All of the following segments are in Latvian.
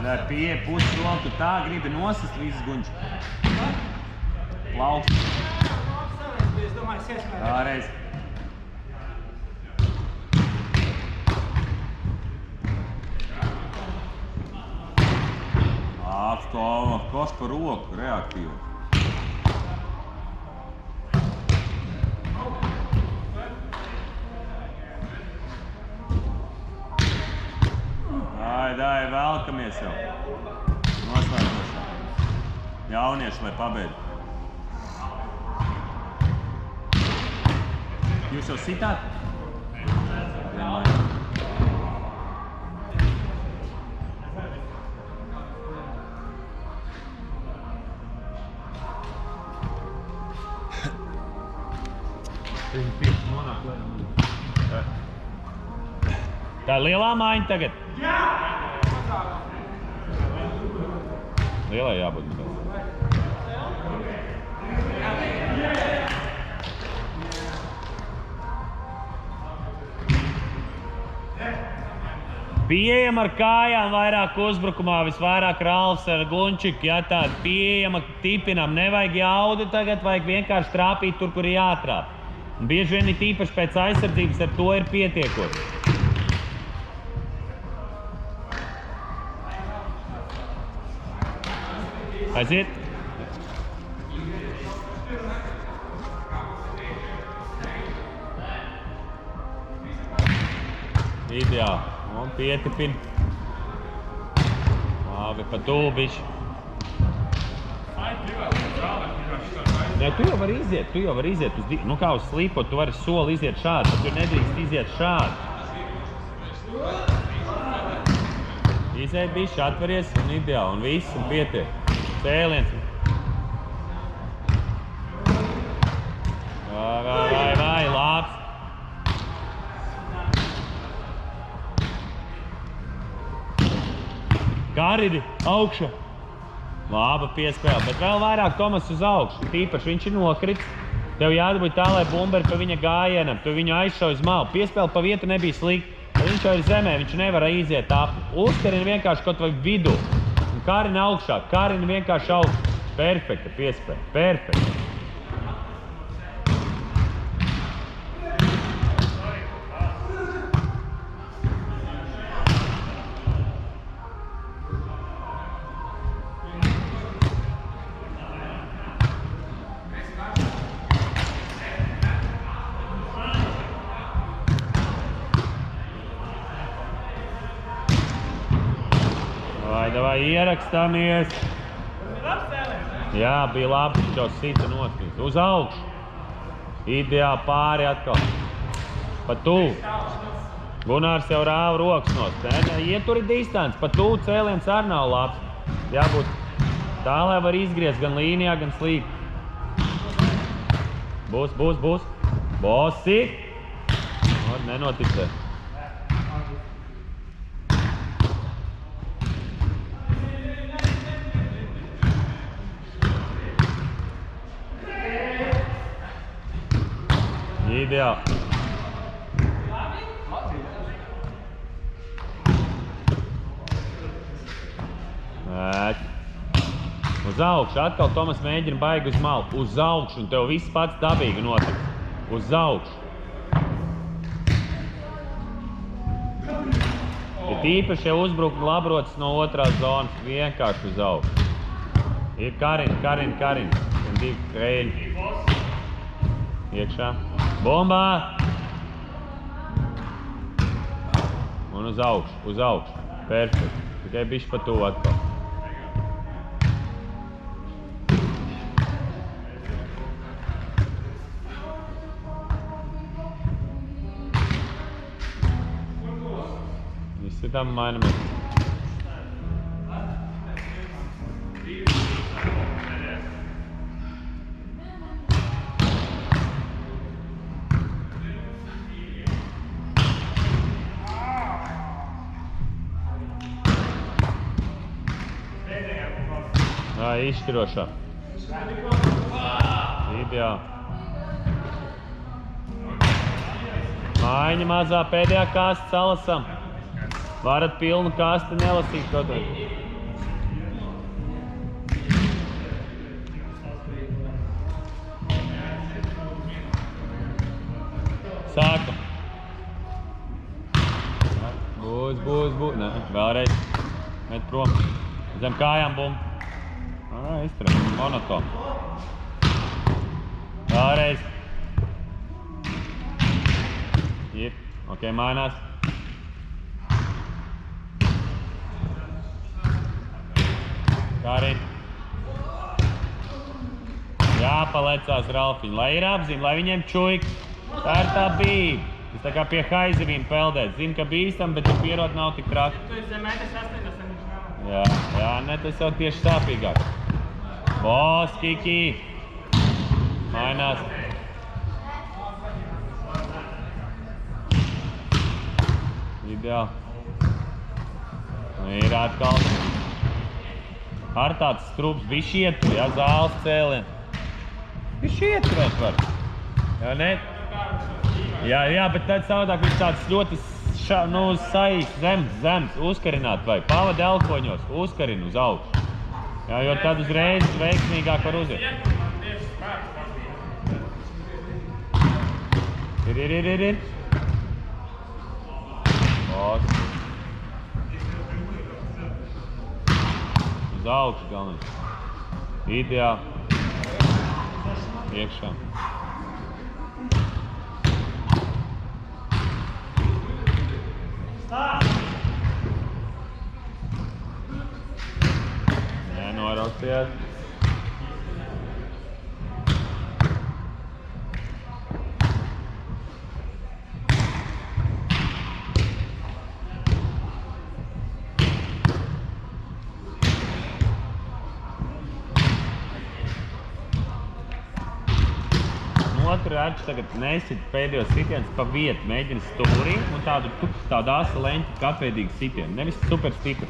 Vai pie pusi to, tu tā gribi nosist visas guņš. Plauks. Vēlreiz. Apstova, koš par roku, reaktīvu. Dai, velkamies jau. Noslēdzošā. Jaunieši, lai pabeidz. Jūs jau sitāt? Vienmēr. Tā ir lielā mājiņa tagad? Jā! Lielai jābūt. Pieejama ar kājām vairāk uzbrukumā, visvairāk Ralfs ar Gunčiku, ja tāda pieejama tipinam, nevajag jaudu tagad, vajag vienkārši trāpīt tur, kur ir jātrāp. Un bieži vien ir tīpaši pēc aizsardzības, ar to ir pietiekot. Aiziet. Ideāli. Un pietipin. Labi, pa tūbiši. Nē, tu jau vari iziet, nu kā uz slīpot, tu vari soli iziet šādi, bet tu nedrīkst iziet šādi. Iziet bišķi, atveries un ideāli, un viss, un pietiek. Cēliens. Vai, labs. Karidi, augša. Laba piespēle, bet vēl vairāk Tomas uz augšu. Tīpaši viņš ir nokrits. Tev jādabūt tā, lai bumberi pa viņa gājienam. Tu viņu aizšauj uz malu. Piespēle pa vietu nebija slikta. Viņš jau ir zemē, viņš nevar iziet api. Uzkarina vienkārši kaut vai vidu. Karina augšā, Karina vienkārši augšā. Perfekta piespēle, perfekta. Vai ierakstāmies. Jā, bija labi, viņš jau sita nokrīt. Uz augšu. Ideāli pāri atkal. Pa tuvu. Gunārs jau rāva rokas nost. Ieturi distanci. Pa tuvu cēliens arī nav labs. Jābūt tā, lai var izgriezt gan līnijā, gan slīd. Būs. Bosi. Nenoticē. Ideāli. Uz augšu. Atkal Tomas mēģina baigi uz malu. Uz augšu. Un tev viss pats dabīgi notiks. Uz augšu. Ir tīpaši, ja uzbrukuma labrotas no otrās zonas. Vienkārši uz augšu. Ir Karina. Un divi kreļi. Iekšā. Bombā! Un uz augšu. Perfekti. Tikai bišķi pa tuvu atkal. Visi tam mainamies. Izšķirošā. Ideāli. Mājiņa mazā pēdējā kasta salasam. Varat pilnu kasti nelasīt, protams. Būs. Nē, vēlreiz. Met prom. Zem kājām bumbu. Izturēt. Monoton. Vēlreiz. Jip. Ok, mainās. Karin. Jāpalecās Ralfiņu, lai ir apziņa, lai viņiem čuik. Tā ir tā bija. Es tā kā pie haizivīm peldēt. Zinu, ka bīstam, bet pierot nav tik traki. Tu esi zem 1,80 m. Jā, ne, tas jau tieši sāpīgāk. Vos, Kiki. Mainās. Ideāli. Ir atkal. Ar tāds strūps bišķi ietur, jā, zāles cēlien. Bišķi ieturēt var. Jā, ne? Jā, bet tad savādāk viņš tāds ļoti saīsts, zems, uzkarināt vajag. Pavadi elkoņos, uzkarini uz augšu. Jā, jo tad uzreiz veiksmīgāk var uziet. Ir. Os. Uz augšu galvenais. Ideāli. Iekšā. Nenorauksies. Otru rēķu tagad nesit pēdējos sitienus pa vietu, mēģina stūrī un tādu asa leņķi kapveidīgu sitienu, nevis super stipri.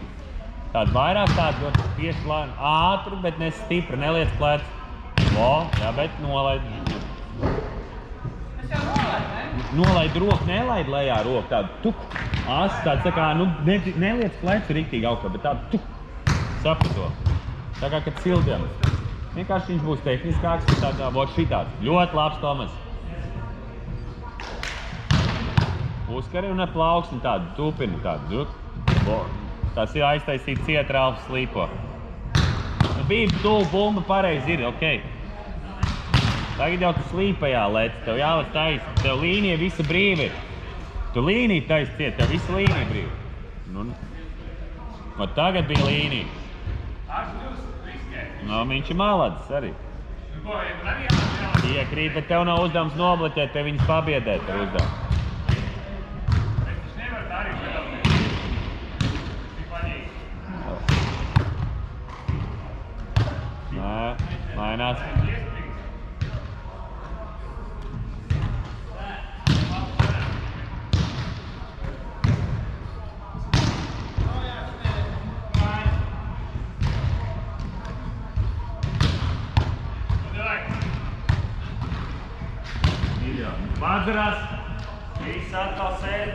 Tādu vairāk tādu tieši ātru, bet ne stipri, neliec plēc. Jā, bet nolaid. Es jau nolaidu, ne? Nolaid roku, nelaid lejā roku, tādu asa, tāds tā kā, neliec plecu riktīgi augšā, bet tādu saprato. Tā kā, kad sildiem. Vienkārši viņš būs tehniskāks, tādā būtu šitāds. Ļoti labs, Tomas. Uzkari un ar plauksni tādu, tupini tādu. Tas ir aiztaisīt ciet Ralfs slīpo. Bija tuvu bumba, pareizi ir, ok. Tagad jau tu slīpajā lec, tev jālec taisi. Tev līnija visa brīva ir. Tu līniju taisi ciet, tev visa līnija brīva. Un tagad bija līnija. Viņš ir malacis arī. Iekrīt, bet tev nav uzdevums nobloķēt, tev viņus pabiedēt ar uzdevumu. Nē, mainās. Padzerās, viss atkal sēd